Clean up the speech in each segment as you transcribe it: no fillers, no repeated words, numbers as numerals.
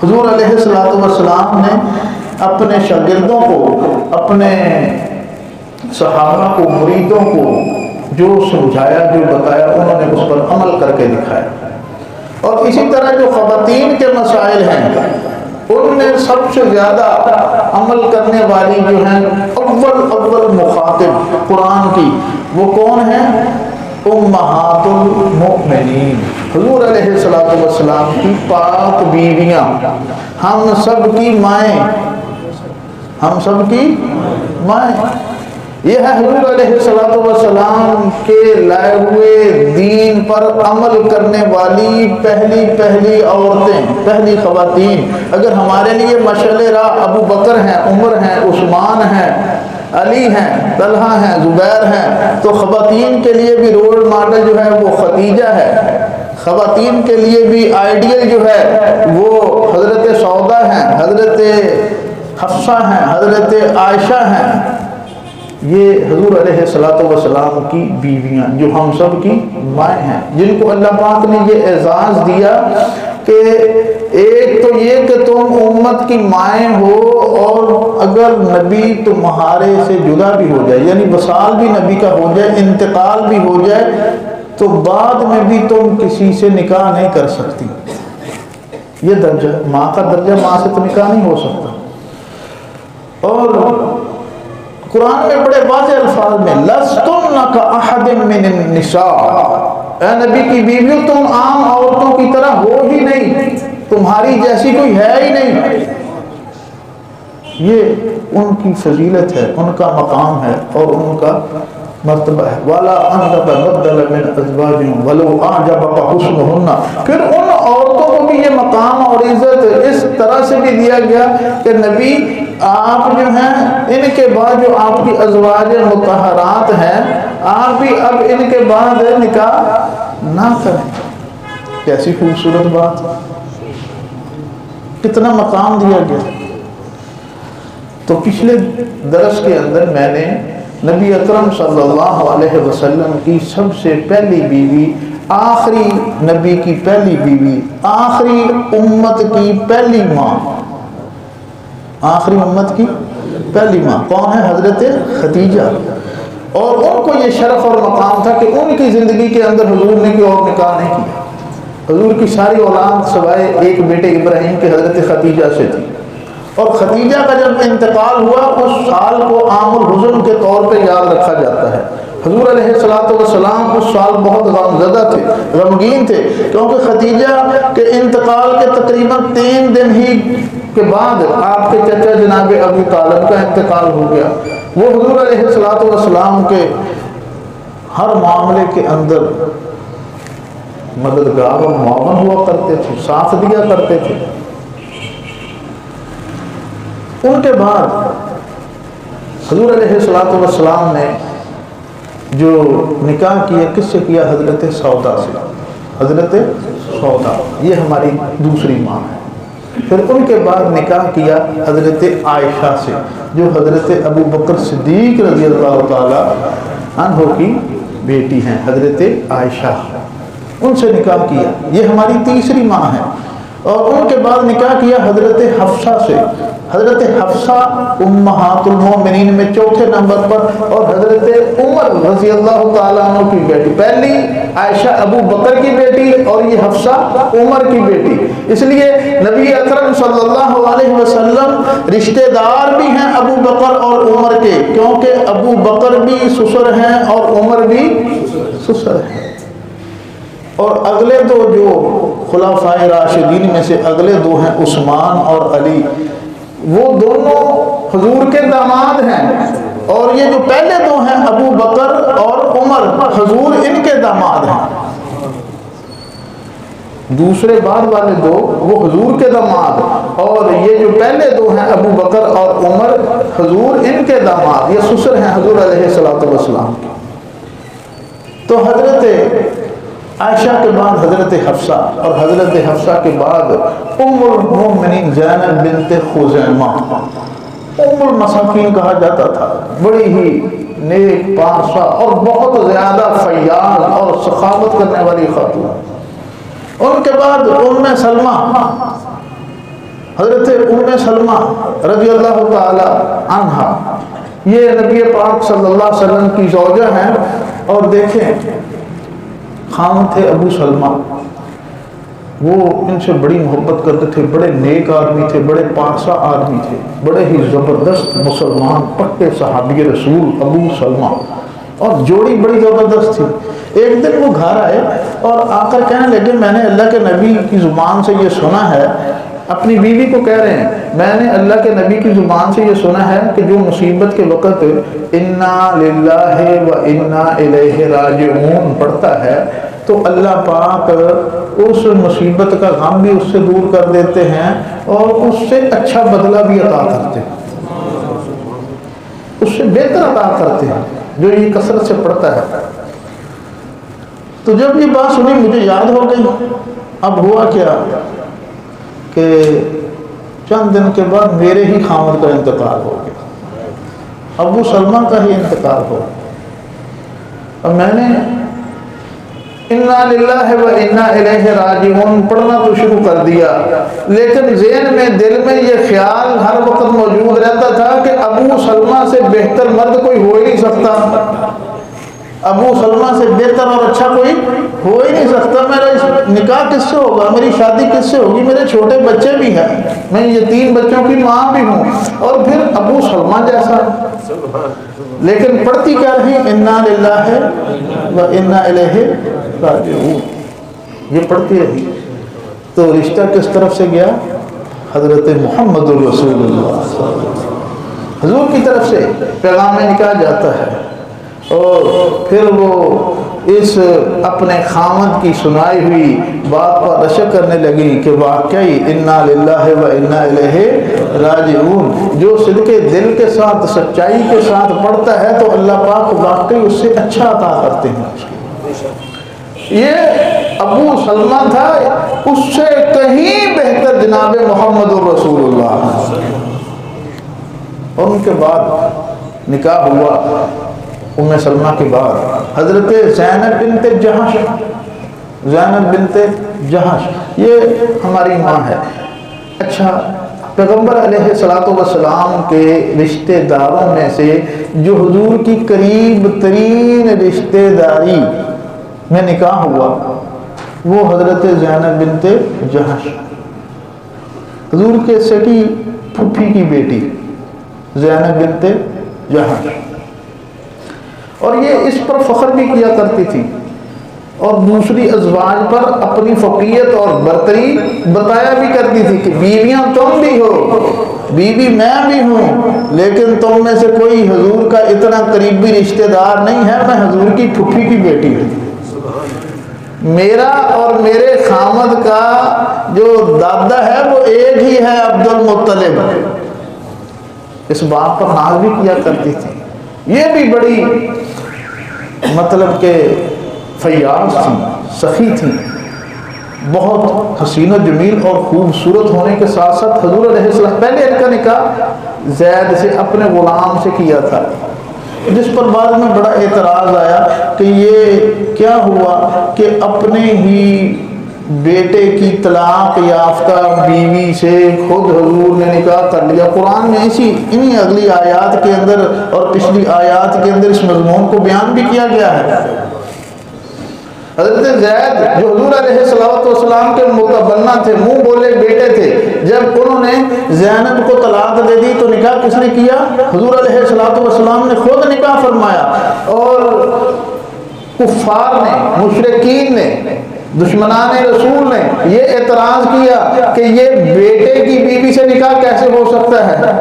حضور علیہ السلام نے اپنے شاگردوں کو، اپنے صحابہ کو، مریدوں کو جو سمجھایا، جو بتایا، انہوں نے اس پر عمل کر کے دکھایا۔ اور اسی طرح جو خواتین کے مسائل ہیں ان میں سب سے زیادہ عمل کرنے والی جو ہیں اول مخاطب قرآن کی، وہ کون ہیں؟ امہات المؤمنین، حضور علیہ السلام کی پاک بیویاں، ہم سب کی مائیں، ہم سب کی مائیں۔ یہ ہے حضور علیہ السلام کے لائے ہوئے دین پر عمل کرنے والی پہلی عورتیں، پہلی خواتین۔ اگر ہمارے لیے مشعل راہ ابو بکر ہیں، عمر ہیں، عثمان ہیں، علی ہیں، طلحہ ہیں، زبیر ہیں، تو خواتین کے لیے بھی رول ماڈل جو ہے وہ خدیجہ ہے، خواتین کے لیے بھی آئیڈیل جو ہے وہ حضرت سودا ہیں، حضرت حفصہ ہیں، حضرت عائشہ ہیں۔ یہ حضور علیہ السلام کی بیویاں جو ہم سب کی مائیں ہیں، جن کو اللہ پاک نے یہ اعزاز دیا کہ ایک تو یہ کہ تم امت کی مائیں ہو، اور اگر نبی تمہارے سے جدا بھی ہو جائے، یعنی وصال بھی نبی کا ہو جائے، انتقال بھی ہو جائے، تو بعد میں بھی تم کسی سے نکاح نہیں کر سکتی۔ یہ درجہ، ماں کا درجہ، ماں سے تو نکاح نہیں ہو سکتا۔ اور قرآن میں بڑے واضح الفاظ میں لَسْتُنَّ كَأَحَدٍ مِّنَ النِّسَاءِ، اے نبی کی بیویوں تم عام عورتوں کی طرح ہو ہی نہیں، تمہاری جیسی کوئی ہے ہی نہیں۔ یہ ان کی فضیلت ہے، ان کا مقام ہے اور ان کا مرتبہ ہے۔ وَلَا أَن تَتَبَدَّلَ مِنْ أَزْوَاجِهِمْ وَلَوْ أَعْجَبَكَ حُسْنُهُنَّ، پھر ان عورتوں کو بھی یہ مقام اور عزت اس طرح سے بھی دیا گیا کہ نبی آپ جو ہیں ان کے بعد جو آپ کی ازواج مطہرات ہیں، آپ بھی اب ان کے بعد نکاح نہ کریں۔ کیسی خوبصورت بات، کتنا مقام دیا گیا۔ تو پچھلے درس کے اندر میں نے نبی اکرم صلی اللہ علیہ وسلم کی سب سے پہلی بیوی، آخری نبی کی پہلی بیوی، آخری امت کی پہلی ماں، آخری امت کی پہلی ماں کون ہے؟ حضرت خدیجہ۔ اور ان کو یہ شرف اور مقام تھا کہ ان کی زندگی کے اندر حضور نے کوئی اور نکاح نہیں کیا۔ حضور کی ساری اولاد سوائے ایک بیٹے ابراہیم کے حضرت خدیجہ سے تھی، اور خدیجہ کا جب انتقال ہوا اس سال کو عام الحزن کے طور پہ یاد رکھا جاتا ہے۔ حضور علیہ السلام اس سال بہت غمزدہ تھے، غمگین تھے، کیونکہ خدیجہ کے انتقال کے تقریباً 3 دن ہی کے بعد آپ کے چچا جناب ابو طالب کا انتقال ہو گیا۔ وہ حضور علیہ السلام کے ہر معاملے کے اندر مددگار اور معاون ہوا کرتے تھے، ساتھ دیا کرتے تھے۔ ان کے بعد حضور علیہ السلام نے جو نکاح کیا کس سے کیا؟ حضرت سودا سے۔ حضرت سودا یہ ہماری دوسری ماں ہے۔ پھر ان کے بعد نکاح کیا حضرت عائشہ سے، جو حضرت ابو بکر صدیق رضی اللہ تعالی عنہ کی بیٹی ہیں، حضرت عائشہ، ان سے نکاح کیا، یہ ہماری تیسری ماں ہے۔ اور ان کے بعد نکاح کیا حضرت حفصہ سے، حضرت حفصہ امہات المومنین میں چوتھے نمبر پر، اور حضرت عمر رضی اللہ تعالیٰ عنہ کی بیٹی، پہلی عائشہ ابو بکر کی بیٹی اور یہ حفصہ عمر کی بیٹی۔ اس لیے نبی اکرم صلی اللہ علیہ وسلم رشتہ دار بھی ہیں ابو بکر اور عمر کے، کیونکہ ابو بکر بھی سسر ہیں اور عمر بھی سسر ہیں۔ اور اگلے دو جو خلفائے راشدین میں سے اگلے دو ہیں عثمان اور علی، وہ دونوں حضور کے داماد ہیں، اور یہ جو پہلے دو ہیں ابو بکر اور عمر، حضور ان کے داماد ہیں۔ دوسرے بعد والے دو وہ حضور کے داماد، اور یہ جو پہلے دو ہیں ابو بکر اور عمر، حضور ان کے داماد، یہ سسر ہیں حضور علیہ السلام کے۔ تو حضرت عائشہ کے بعد حضرت حفصہ، اور حضرت حفصہ کے بعد ام المومنین زینب بنت خزیمہ، ام المساکین کہا جاتا تھا، بڑی ہی نیک پارسا اور بہت زیادہ فیاض اور سخاوت کرنے والی خاتون۔ ان کے بعد ام سلمہ حضرت ام سلمہ رضی اللہ تعالی عنہا، یہ نبی پاک صلی اللہ علیہ وسلم کی زوجہ ہیں، اور دیکھیں خاوند تھے ابو سلمہ، وہ ان سے بڑی محبت کرتے تھے، بڑے نیک آدمی تھے، بڑے پاکسا آدمی تھے، بڑے ہی زبردست مسلمان پکے صحابی رسول ابو سلمہ، اور جوڑی بڑی زبردست تھی۔ ایک دن وہ گھر آئے اور آ کر کہنے لگے میں نے اللہ کے نبی کی زبان سے یہ سنا ہے، اپنی بیوی کو کہہ رہے ہیں میں نے اللہ کے نبی کی زبان سے یہ سنا ہے کہ جو مصیبت کے وقت انا للہ و انا الیہ راجعون پڑھتا ہے تو اللہ پاک اس مصیبت کا غم بھی اس سے دور کر دیتے ہیں اور اس سے اچھا بدلہ بھی عطا کرتے ہیں، اس سے بہتر عطا کرتے ہیں جو یہ کثرت سے پڑھتا ہے۔ تو جب یہ بات سنی مجھے یاد ہو گئی۔ اب ہوا کیا کہ چند دن کے بعد میرے ہی خاوند کا انتقال ہو گیا، ابو سلمہ کا ہی انتقال ہو گیا، اور میں نے انا للہ و انا الیہ راجعون پڑھنا تو شروع کر دیا، لیکن ذہن میں دل میں یہ خیال ہر وقت موجود رہتا تھا کہ ابو سلمہ سے بہتر مرد کوئی ہو ہی نہیں سکتا، ابو سلمہ سے بہتر اور اچھا کوئی ہو ہی نہیں سکتا، میرا نکاح کس سے ہوگا، میری شادی کس سے ہوگی، میرے چھوٹے بچے بھی ہیں، میں یہ 3 بچوں کی ماں بھی ہوں، اور پھر ابو سلمہ جیسا۔ لیکن پڑھتی کیا رہی انا للہ و انا الیہ راجعون، یہ پڑھتی رہی۔ تو رشتہ کس طرف سے گیا؟ حضرت محمد الرسول اللہ حضور کی طرف سے پیغام نکاح جاتا ہے، اور پھر وہ اس اپنے خاوند کی سنائی ہوئی بات پر رشک کرنے لگی کہ واقعی انا للہ و انا الیہ راجعون، جو صدق دل کے ساتھ سچائی کے ساتھ پڑھتا ہے تو اللہ پاک واقعی اس سے اچھا عطا کرتے ہیں۔ یہ ابو سلمہ تھا، اس سے کہیں بہتر جناب محمد الرسول اللہ، اور ان کے بعد نکاح ہوا ام سلمہ کے بعد حضرت زینب بنت جہش، زینب بنت جہش یہ ہماری ماں ہے۔ اچھا، پیغمبر علیہ الصلوۃ والسلام کے رشتہ داروں میں سے جو حضور کی قریب ترین رشتہ داری میں نکاح ہوا وہ حضرت زینب بنت جہش، حضور کے سکی پھوپھی کی بیٹی زینب بنت جہش، اور یہ اس پر فخر بھی کیا کرتی تھی اور دوسری ازواج پر اپنی فوقیت اور برتری بتایا بھی کرتی تھی کہ بیویاں تم بھی ہو، بیوی میں بھی ہوں، لیکن تم میں سے کوئی حضور کا اتنا قریبی رشتہ دار نہیں ہے، میں حضور کی پھوپھی کی بیٹی ہوں، میرا اور میرے خامد کا جو دادا ہے وہ ایک ہی ہے، عبد المطلب۔ اس بات پر ناز بھی کیا کرتی تھی۔ یہ بھی بڑی مطلب کہ فیاض تھی، سخی تھی، بہت حسین و جمیل اور خوبصورت ہونے کے ساتھ ساتھ حضور علیہ السلام پہلے ان کا نکاح زید سے اپنے غلام سے کیا تھا، جس پر بعد میں بڑا اعتراض آیا کہ یہ کیا ہوا کہ اپنے ہی بیٹے کی طلاق یافتہ بیوی سے خود حضور نے نکاح کر لیا۔ قرآن میں انہی اگلی آیات کے اندر اور پچھلی آیات کے اندر اس مضمون کو بیان بھی کیا گیا ہے۔ حضرت زید جو حضور علیہ السلام کے متبنہ تھے، منہ بولے بیٹے تھے، جب انہوں نے زینب کو طلاق دے دی تو نکاح کس نے کیا؟ حضور علیہ السلام نے خود نکاح فرمایا، اور کفار نے، مشرکین نے، دشمنان رسول نے یہ اعتراض کیا کہ یہ بیٹے کی بیوی سے نکاح کیسے ہو سکتا ہے؟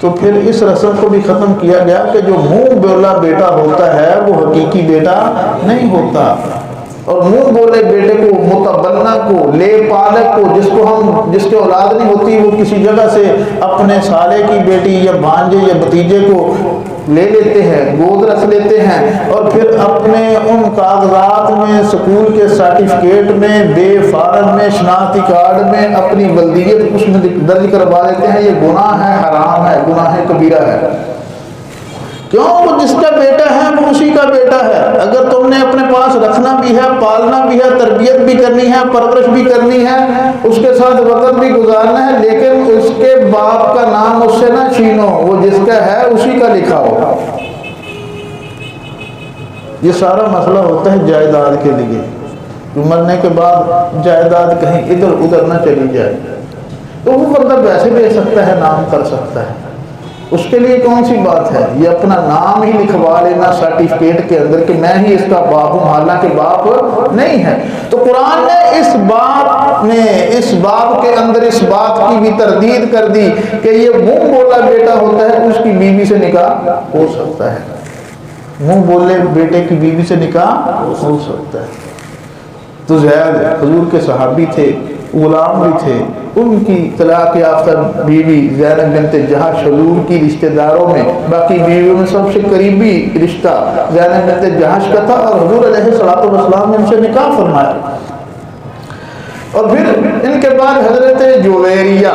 تو پھر اس رسم کو بھی ختم کیا گیا کہ جو منہ بولا بیٹا ہوتا ہے وہ حقیقی بیٹا نہیں ہوتا، اور منہ بولے بیٹے کو، متبنہ کو، لے پالک کو، جس کے اولاد نہیں ہوتی، وہ کسی جگہ سے اپنے سالے کی بیٹی یا بھانجے یا بھتیجے کو لے لیتے ہیں، گود رکھ لیتے ہیں، اور پھر اپنے ان کاغذات میں، سکول کے سرٹیفکیٹ میں، بے فارم میں، شناختی کارڈ میں اپنی ولدیت اس میں درج کروا لیتے ہیں۔ یہ گناہ ہے، حرام ہے، گناہ کبیرہ ہے۔ کیوں؟ وہ جس کا بیٹا ہے وہ اسی کا بیٹا ہے. اگر تم نے اپنے پاس رکھنا بھی ہے، پالنا بھی ہے، تربیت بھی کرنی ہے، پرورش بھی کرنی ہے، اس کے ساتھ وقت بھی گزارنا ہے، لیکن اس کے باپ کا نام اس سے نہ چھینو، وہ جس کا ہے اسی کا لکھا ہو. یہ سارا مسئلہ ہوتا ہے جائیداد کے لیے، مرنے کے بعد جائیداد کہیں ادھر ادھر نہ چلی جائے. تو وہ بندہ ویسے دے سکتا ہے، نام کر سکتا ہے، اس کے لیے کون سی بات ہے؟ یہ اپنا نام ہی لکھوا لینا سرٹیفکیٹ کے اندر کہ میں ہی اس کا باپ ہوں، حالانکہ باپ نہیں ہے. تو قرآن نے اس باب کے اندر اس بات کی بھی تردید کر دی کہ یہ منہ بولا بیٹا ہوتا ہے، اس کی بیوی سے نکاح ہو سکتا ہے. منہ بولے بیٹے کی بیوی سے نکاح ہو سکتا ہے. تو زید حضور کے صحابی تھے، غلام بھی تھے، ان کی طلاق یافتہ بیوی زینب بنت جہش حضور کی رشتہ داروں میں، باقی بیویوں میں سب سے قریبی رشتہ زینب بنت جہش کا تھا، اور حضور علیہ الصلوۃ والسلام نے ان سے نکاح فرمایا. اور پھر ان کے بعد حضرت جویریہ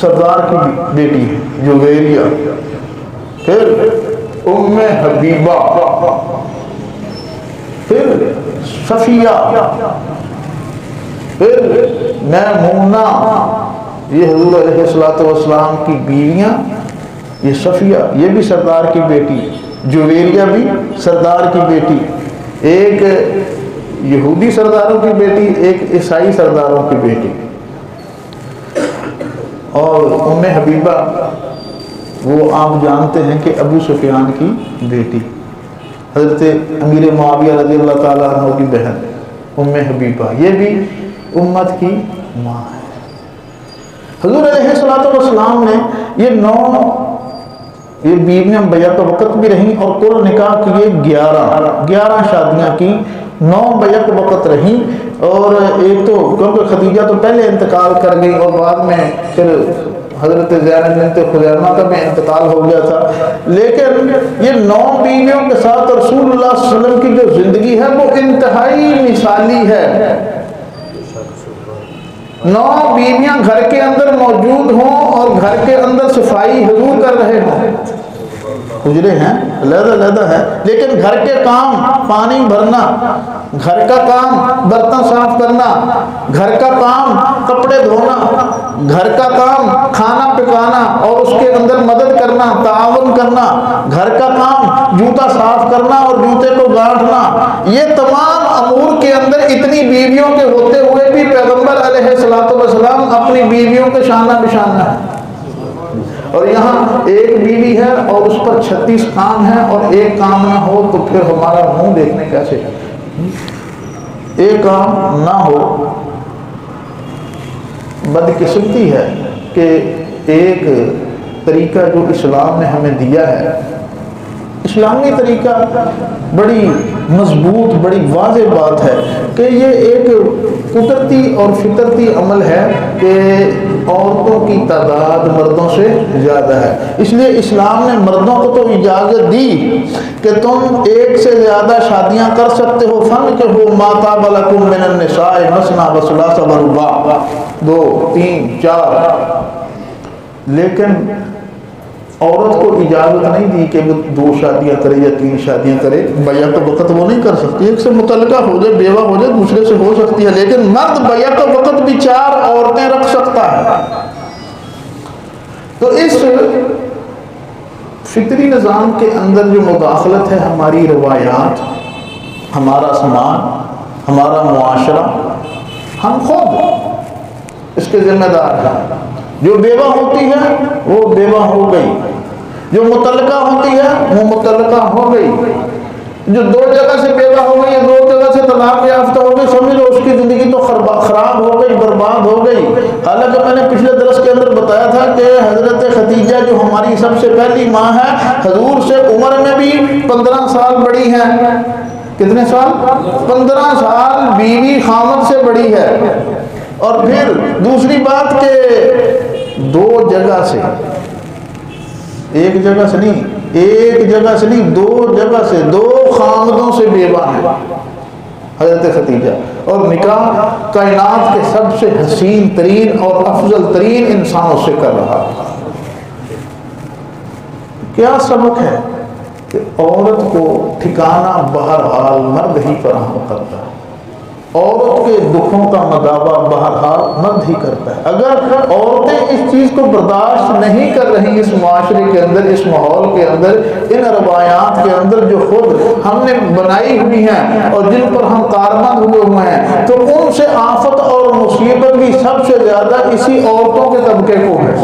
سردار کی بیٹی ہے جویریہ، پھر ام حبیبہ، پھر صفیہ، پھر میمونہ، یہ حضور علیہ الصلوۃ والسلام کی بیویاں. یہ صفیہ یہ بھی سردار کی بیٹی، جویریہ بھی سردار کی بیٹی، ایک یہودی سرداروں کی بیٹی، ایک عیسائی سرداروں کی بیٹی. اور ام حبیبہ وہ آپ جانتے ہیں کہ ابو سفیان کی بیٹی، حضرت امیر معاویہ رضی اللہ تعالیٰ عنہ کی بہن ام حبیبہ، یہ بھی امت کی ماں ہے. حضور علیہ الصلوۃ والسلام نے یہ بیویاں بیعت وقت بھی رہیں، اور کل نکاح کیے 11 شادیاں کی، 9 بیعت وقت رہیں. اور ایک تو کیونکہ خدیجہ تو پہلے انتقال کر گئی، اور بعد میں پھر حضرت زینب بنت خزیمہ کا بھی انتقال ہو گیا تھا. لیکن یہ 9 بیویوں کے ساتھ رسول اللہ صلی اللہ علیہ وسلم کی جو زندگی ہے وہ انتہائی مثالی ہے. 9 بیویاں گھر کے اندر موجود ہوں، اور گھر کے اندر صفائی حضور کر رہے ہوں. حجرے ہیں علیحدہ ہے، لیکن گھر کے کام، پانی بھرنا، گھر کا کام برتن صاف کرنا، گھر کا کام کپڑے دھونا، گھر کا کام کھانا پکانا اور اس کے اندر مدد کرنا، تعاون کرنا، گھر کا کام جوتا صاف کرنا اور جوتے کو گانٹھنا، یہ تمام امور کے اندر اتنی بیویوں کے ہوتے ہوئے بھی پیغمبر علیہ الصلوۃ والسلام اپنی بیویوں کے شانہ بشانہ ہیں. اور یہاں ایک بیوی ہے اور اس پر 36 کام ہیں، اور ایک کام نہ ہو تو پھر ہمارا منہ دیکھنے کیسے ہے. ایک کام نہ ہو، بدقسمتی ہے کہ ایک طریقہ جو اسلام نے ہمیں دیا ہے، اسلامی طریقہ بڑی مضبوط، بڑی واضح بات ہے کہ یہ ایک قدرتی اور فطرتی عمل ہے کہ عورتوں کی تعداد مردوں سے زیادہ ہے. اس لیے اسلام نے مردوں کو تو اجازت دی کہ تم ایک سے زیادہ شادیاں کر سکتے ہو. فَانكِحُوا مَا طَابَ لَكُم مِّنَ النِّسَاءِ مَثْنَىٰ وَثُلَاثَ وَرُبَاعَ، 2 3 4. لیکن عورت کو اجازت نہیں دی کہ وہ 2 شادیاں کرے یا 3 شادیاں کرے. بیعت وقت وہ نہیں کر سکتی، ایک سے متعلقہ ہو جائے، بیوہ ہو جائے، دوسرے سے ہو سکتی ہے، لیکن مرد بیعت وقت بھی 4 عورتیں رکھ سکتا ہے. تو اس فطری نظام کے اندر جو مداخلت ہے، ہماری روایات، ہمارا سماج، ہمارا معاشرہ، ہم خود اس کے ذمہ دار ہیں. جو بیوہ ہوتی ہے وہ بیوہ ہو گئی، جو متعلقہ ہوتی ہے وہ متعلقہ ہو گئی، جو 2 جگہ سے بیوہ ہو گئی، 2 جگہ سے طلاق یافتہ ہو گئی، سمجھ لو اس کی زندگی تو خراب ہو گئی، برباد ہو گئی. حالانکہ میں نے پچھلے درس کے اندر بتایا تھا کہ حضرت خدیجہ جو ہماری سب سے پہلی ماں ہے، حضور سے عمر میں بھی 15 سال بڑی ہیں. کتنے سال؟ 15 سال بیوی خامد سے بڑی ہے. اور پھر دوسری بات کہ 2 جگہ سے، ایک جگہ سے نہیں، 2 جگہ سے 2 خامدوں سے بیوہ ہیں حضرت خدیجہ. اور نکاح کائنات کے سب سے حسین ترین اور افضل ترین انسانوں سے کر رہا. کیا سبق ہے کہ عورت کو ٹھکانہ بہرحال مرد ہی فراہم کرتا ہے، عورت کے دکھوں کا مداوع بہرحال مرد ہی کرتا ہے۔ اگر عورتیں اس چیز کو برداشت نہیں کر رہی اس معاشرے کے اندر، اس ماحول کے اندر، ان روایات کے اندر جو خود ہم نے بنائی ہوئی ہیں اور جن پر ہم کاربند ہوئے ہیں، تو ان سے آفت اور مصیبت بھی سب سے زیادہ اسی عورتوں کے طبقے کو ہے۔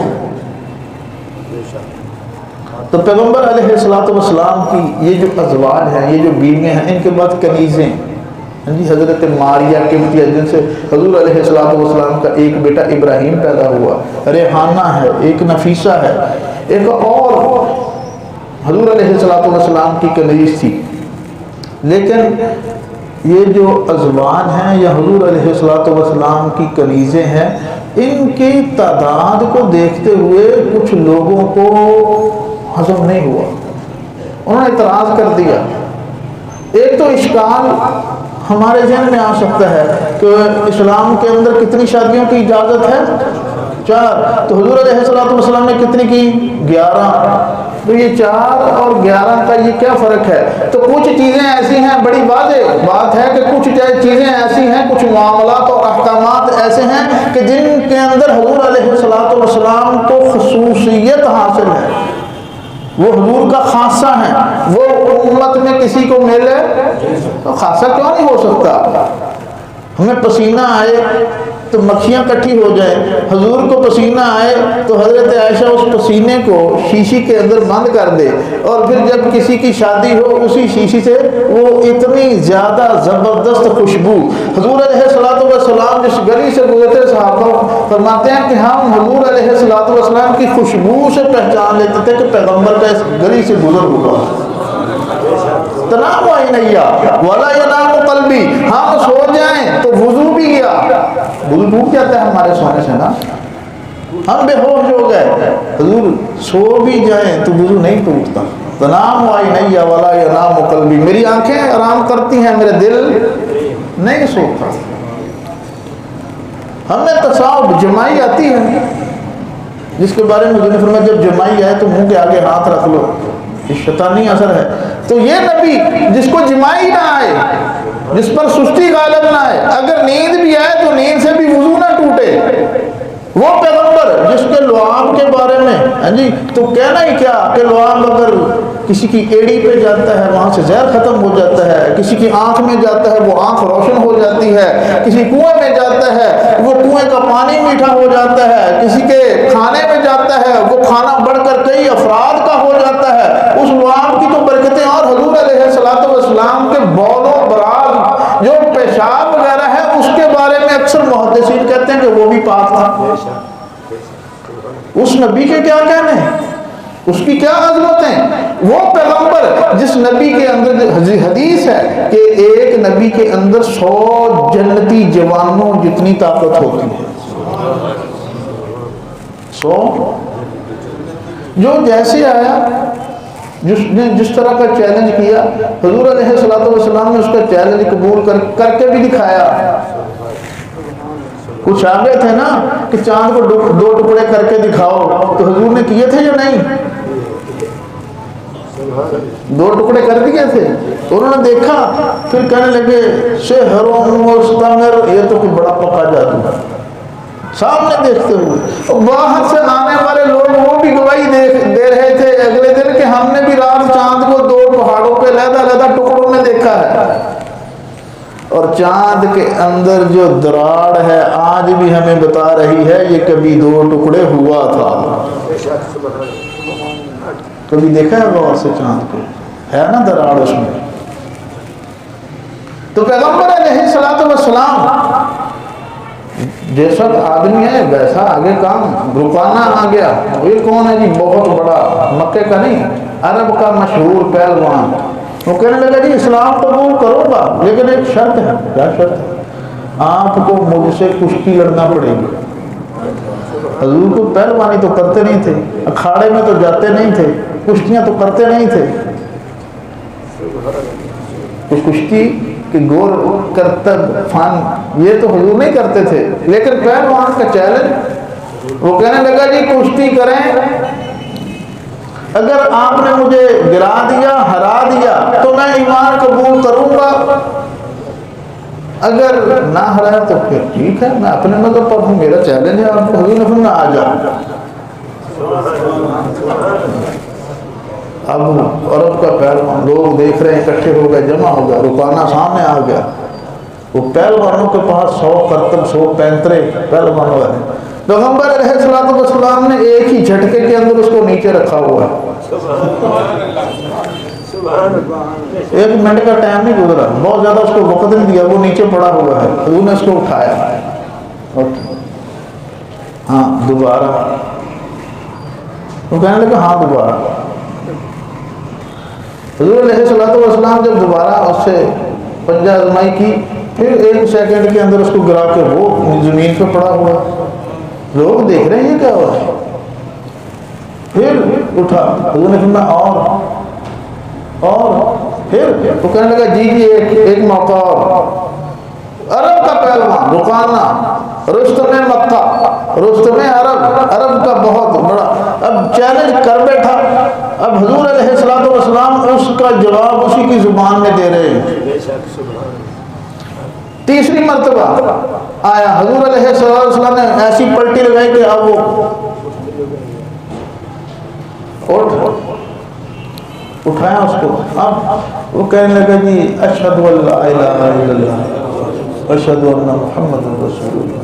تو پیغمبر علیہ السلام کی یہ جو ازواج ہیں، یہ جو بیویاں ہیں، ان کے بعد کنیزیں، حضرت ماریہ قبطیہ جن سے حضور علیہ السلام کا ایک بیٹا ابراہیم پیدا ہوا، ریحانہ ہے، ایک نفیسہ ہے، ایک اور حضور علیہ السلام کی کنیز تھی۔ لیکن یہ جو ازواج ہیں یا حضور علیہ السلام کی کنیزیں ہیں، ان کی تعداد کو دیکھتے ہوئے کچھ لوگوں کو ہضم نہیں ہوا، انہوں نے اعتراض کر دیا۔ ایک تو اشکال ہمارے ذہن میں آ سکتا ہے کہ اسلام کے اندر کتنی شادیوں کی اجازت ہے؟ 4۔ تو حضور علیہ السلام نے کتنی کی؟ 11۔ تو یہ 4 اور 11 کا یہ کیا فرق ہے؟ تو کچھ چیزیں ایسی ہیں، بڑی واضح بات ہے کہ کچھ چیزیں ایسی ہیں، کچھ معاملات اور احکامات ایسے ہیں کہ جن کے اندر حضور علیہ السلام کو خصوصیت حاصل ہے، وہ حضور کا خاصہ ہے، وہ امت میں کسی کو ملے تو خاصہ کیوں نہیں ہو سکتا؟ ہمیں پسینہ آئے تو مکھیاں کٹھی ہو جائیں، حضور کو پسینہ آئے تو حضرت عائشہ اس پسینے کو شیشی کے اندر بند کر دے، اور پھر جب کسی کی شادی ہو اسی شیشی سے وہ اتنی زیادہ زبردست خوشبو، حضور علیہ السلام جس گلی سے گزرتے صحابہ فرماتے ہیں کہ ہم حضور علیہ السلام کی خوشبو سے پہچان لیتے تھے کہ پیغمبر کا اس گلی سے گزر ہوا۔ تنام عینیا ولا ینام قلبی، ہم سو جائیں تو وضو بھی گیا، وضو ٹوٹ جاتا ہے ہمارے سونے سے نا، ہم بے ہوش ہو گئے، حضور سو بھی جائیں تو وضو نہیں ٹوٹتا۔ تنام عینیا ولا ینام قلبی، میری آنکھیں آرام کرتی ہیں، میرے دل نہیں سوتا۔ ہمیں تصاوب جمائی آتی ہے، جس کے بارے میں حضور نے فرمایا جب جمائی آئے تو منہ کے آگے ہاتھ رکھ لو، یہ شیطانی اثر ہے۔ تو یہ نبی جس کو جمائی نہ آئے، جس پر سستی غالب نہ آئے، اگر نیند بھی آئے تو نیند سے بھی وضو نہ ٹوٹے، وہ پیغمبر جس کے لعاب کے بارے میں تو کہنا ہی کیا کہ لعاب اگر کسی کی ایڑی پہ جاتا ہے وہاں سے زہر ختم ہو جاتا ہے، کسی کی آنکھ میں جاتا ہے وہ آنکھ روشن ہو جاتی ہے، کسی کنویں میں جاتا ہے وہ کنویں کا پانی میٹھا ہو جاتا ہے، کسی کے کھانے میں جاتا ہے وہ کھانا بڑھ کر کئی افراد کا ہو جاتا ہے۔ اس لعاب کی تو برکتیں، اور حضور علیہ السلام کے بول و براز جو پیشاب وغیرہ ہے اس کے بارے میں اکثر محدثین کہتے ہیں کہ وہ بھی پاک تھا۔ اس نبی کے کیا کہنے ہیں، اس کی کیا عظمتیں، وہ پیغمبر جس نبی کے اندر حدیث ہے کہ ایک نبی کے اندر 100 جنتی جوانوں جتنی طاقت ہوتی ہے، 100 جو جیسے آیا، جس نے جس طرح کا چیلنج کیا، حضور علیہ السلام نے اس کا چیلنج قبول کر کے بھی دکھایا۔ کچھ آگے تھے نا کہ چاند کو 2 ٹکڑے کر کے دکھاؤ، تو حضور نے کیے تھے یا نہیں؟ 2 ٹکڑے کر دیے تھے، تو انہوں نے دیکھا، پھر کہنے لگے سحر مستمر، یہ تو کوئی بڑا پکا جادو ہے، سامنے دیکھتے ہوئے۔ باہر سے آنے والے لوگ وہ بھی گواہی دے رہے تھے اگلے دن کہ ہم نے بھی رات چاند کو 2 پہاڑوں پہ علیحدہ ٹکڑوں میں دیکھا ہے، اور چاند کے اندر جو دراڑ ہے آج بھی ہمیں بتا رہی ہے یہ کبھی 2 ٹکڑے ہوا تھا۔ کبھی دیکھا ہے غور سے چاند کو، ہے نا دراڑ اس میں؟ تو پیغمبر علیہ السلام جیسا آدمی ہے ویسا آگے کام رکانا آ گیا۔ یہ کون ہے جی؟ بہت بڑا، مکے کا نہیں، عرب کا مشہور پہلوان۔ وہ کہنے لگا جی اسلام قبول کرو گا لیکن ایک شرط ہے۔ کیا شرط ہے؟ آپ کو مجھ سے کشتی لڑنا پڑے گی۔ حضور کو پہلوانی تو کرتے نہیں تھے، اکھاڑے میں تو جاتے نہیں تھے، کشتیاں تو کرتے نہیں تھے، کچھ کشتی کہ گور کرتب فن یہ تو حضور نہیں کرتے تھے، لیکن پہلوان کا چیلنج، وہ کہنے لگا جی کشتی کریں، اگر آپ نے مجھے گرا دیا، ہرا دیا تو میں ایمان قبول کروں گا، اگر نہ ہرایا تو پھر ٹھیک ہے، میں اپنے مذہب پر ہوں، میرا چیلنج ہے آپ کو، حضور نے فرمایا آ جاؤ۔ اب عرب کا پہلوان، لوگ دیکھ رہے ہیں، اکٹھے ہو گئے، جمع ہو گیا، رکانہ سامنے آ گیا، وہ پہلوانوں کے پاس 100 کرتب 100 پینترے پہلوان ہو گئے۔ پیغمبر علیہ السلام نے ایک ہی جھٹکے کے اندر اس کو نیچے رکھا ہوا ہے، 1 منٹ کا ٹائم نہیں گزرا، بہت زیادہ اس کو وقت نہیں دیا، وہ نیچے پڑا ہوا ہے، حضور نے اس کو اٹھایا، ہاں دوبارہ، وہ کہنے لگا ہاں دوبارہ۔ حضور علیہ السلام جب دوبارہ اس سے پنجہ آزمائی کی، پھر 1 سیکنڈ کے اندر اس کو گرا کے وہ زمین پہ پڑا ہوا، لوگ دیکھ رہے ہیں یہ کیا ہوا ہے، پھر اٹھا، حضور نے فرمایا اور پھر وہ کہنے لگا جی ایک موقع اور۔ عرب کا پہلوان رکانہ، رستم مکہ، رستم عرب کا بہت بڑا، اب چیلنج کر بیٹھا، اب حضور علیہ السلام اس کا جواب اسی کی زبان میں دے رہے ہیں۔ تیسری مرتبہ آیا، حضور علیہ السلام نے ایسی پلٹی لگائی کہ اب وہ اٹھایا اس کو، اب وہ کہنے لگا جی اشہد ان لا الہ الا اللہ اشہد ان محمد رسول اللہ۔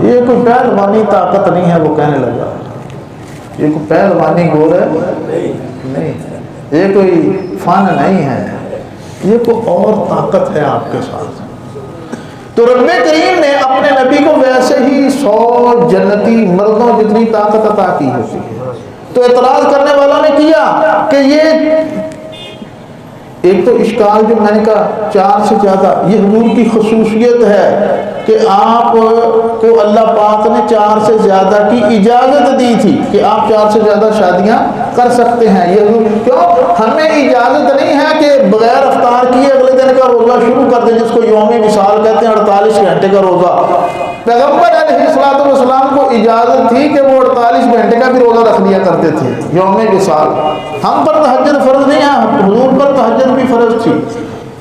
یہ کوئی پہلوانی طاقت نہیں ہے، وہ کہنے لگا یہ کوئی پہلوانی گور ہے نہیں، یہ کوئی فن نہیں ہے، یہ کوئی اور طاقت ہے آپ کے ساتھ۔ تو رب کریم نے اپنے نبی کو ویسے ہی 100 جنتی مردوں جتنی طاقت عطا کی ہوتی ہے۔ تو اعتراض کرنے والوں نے کیا کہ یہ ایک تو اشکال جو میں نے کہا 4 سے زیادہ، یہ حضور کی خصوصیت ہے کہ آپ کو اللہ پاک نے 4 سے زیادہ کی اجازت دی تھی کہ آپ 4 سے زیادہ شادیاں کر سکتے ہیں۔ یہ حضور کیوں؟ ہمیں اجازت نہیں ہے کہ بغیر افطار کیے اگلے دن کا روزہ شروع کر دیں، جس کو یوم وصال کہتے ہیں، 48 گھنٹے کا روزہ۔ پیغمبر علیہ السلام کو اجازت تھی کہ وہ 48 گھنٹے کا بھی روزہ رکھ لیا کرتے تھے یوم وصال۔ ہم پر تہجد فرض نہیں ہے، حضور پر تہجد بھی فرض تھی۔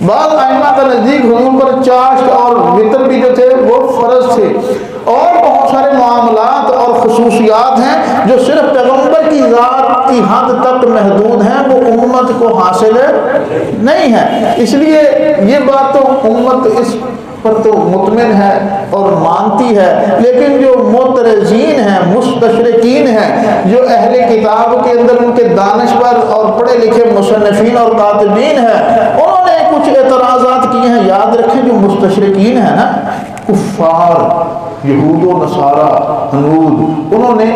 بعض ائمہ کا نزدیک حضور پر چاشت اور وتر بھی جو تھے وہ فرض تھے، اور بہت سارے معاملات اور خصوصیات ہیں جو صرف پیغمبر کی ذات کی حد تک محدود ہیں، وہ امت کو حاصل نہیں ہے۔ اس لیے یہ بات تو امت اس پر تو مطمئن ہے اور مانتی ہے، لیکن جو معترضین ہیں، مستشرقین ہیں، جو اہل کتاب کے اندر ان کے دانشور اور پڑھے لکھے مصنفین اور کاتبین ہیں، انہوں نے کچھ اعتراضات کیے ہیں۔ یاد رکھیں جو مستشرقین ہیں نا، کفار یہود و نصارہ ہنود، انہوں نے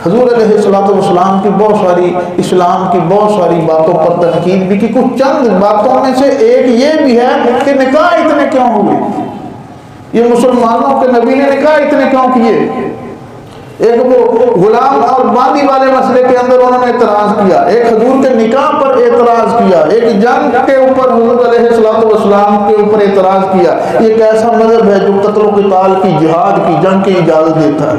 حضور علیہ السلام کی بہت ساری، اسلام کی بہت ساری باتوں پر تنقید بھی کی۔ کچھ چند باتوں میں سے ایک یہ بھی ہے کہ نکاح اتنے کیوں ہوئے، یہ مسلمانوں کے نبی نے نکاح اتنے کیوں کیے۔ ایک وہ غلام اور باندی والے مسئلے کے اندر انہوں نے اعتراض کیا، ایک حضور کے نکاح پر اعتراض کیا، ایک جنگ کے اوپر حضور علیہ السلام کے اوپر اعتراض کیا۔ یہ کیسا مذہب ہے جو قتل و قتال کی، جہاد کی، جنگ کی اجازت دیتا ہے؟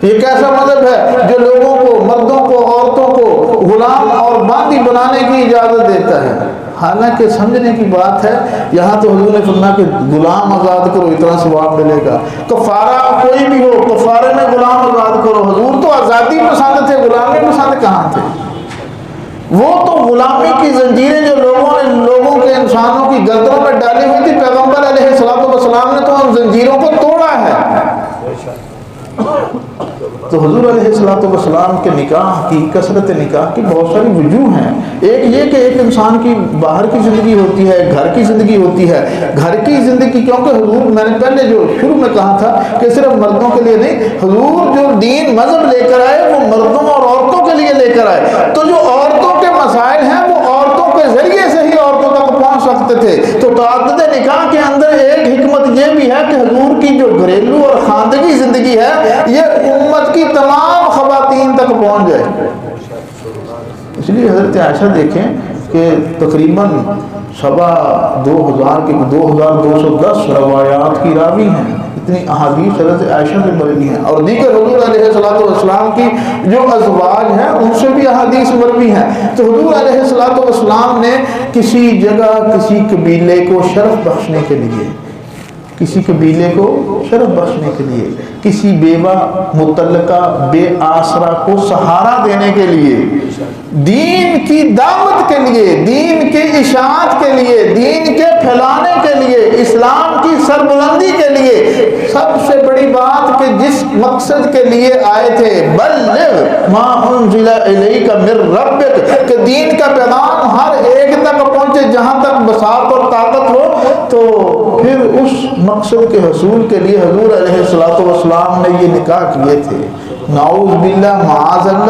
یہ کیسا مذہب ہے جو لوگوں کو، مردوں کو، عورتوں کو غلام اور باندی بنانے کی اجازت دیتا ہے؟ حالانکہ سمجھنے کی بات ہے، یہاں تو حضور نے فرمایا کہ غلام آزاد کرو اتنا ثواب ملے گا، کفارہ کوئی بھی ہو کفارے میں غلام آزاد کرو۔ حضور تو آزادی پسند تھے، غلامی پسند کہاں تھے؟ وہ تو غلامی کی زنجیریں جو لوگوں کے انسانوں کی گردنوں میں ڈالی ہوئی تھی، پیغمبر علیہ السلام نے تو ان زنجیروں کو توڑا ہے۔ تو حضور علیہ السلام کے نکاح کی، کثرت نکاح کی بہت ساری وجوہ ہیں۔ ایک یہ کہ ایک انسان کی باہر کی زندگی ہوتی ہے، گھر کی زندگی ہوتی ہے۔ گھر کی زندگی کیونکہ حضور، میں نے پہلے جو شروع میں کہا تھا کہ صرف مردوں کے لیے نہیں، حضور جو دین مذہب لے کر آئے وہ مردوں اور عورتوں کے لیے لے کر آئے۔ تو جو عورتوں کے مسائل ہیں وہ عورتوں کے ذریعے سے ہی عورتوں تک پہنچ سکتے تھے۔ تو تعدد نکاح کے اندر ایک حکمت یہ بھی ہے کہ حضور کی جو گھریلو اور خاندگی زندگی ہے یہ امت کی تمام خواتین تک پہنچ جائے۔ اس لیے حضرت عائشہ دیکھیں کہ تقریباً 2210 روایات کی راوی ہیں۔ اتنی احادیث حضرت عائشہ سے مروی ہیں، اور دیگر حضور علیہ السلام کی جو ازواج ہیں ان سے بھی احادیث مروی ہیں۔ تو حضور علیہ السلام نے کسی جگہ کسی قبیلے کو شرف بخشنے کے لیے، کسی قبیلے کو شرف بخشنے کے لیے، کسی بیوہ مطلقہ بے آسرا کو سہارا دینے کے لیے، دین کی دعوت کے لیے، دین کی اشاعت کے لیے، دین کے پھیلانے کے لیے، اسلام کی سربلندی کے لیے، سب سے بڑی بات کہ جس مقصد کے لیے آئے تھے، بلغ ما انزل الیک من ربک، کہ دین کا پیغام ہر ایک تک پہنچے جہاں تک بساط اور طاقت ہو۔ تو پھر اس مقصد کے حصول کے لیے حضور علیہ السلام نے یہ نکاح کیے تھے۔ نعوذ باللہ، معاذ اللہ۔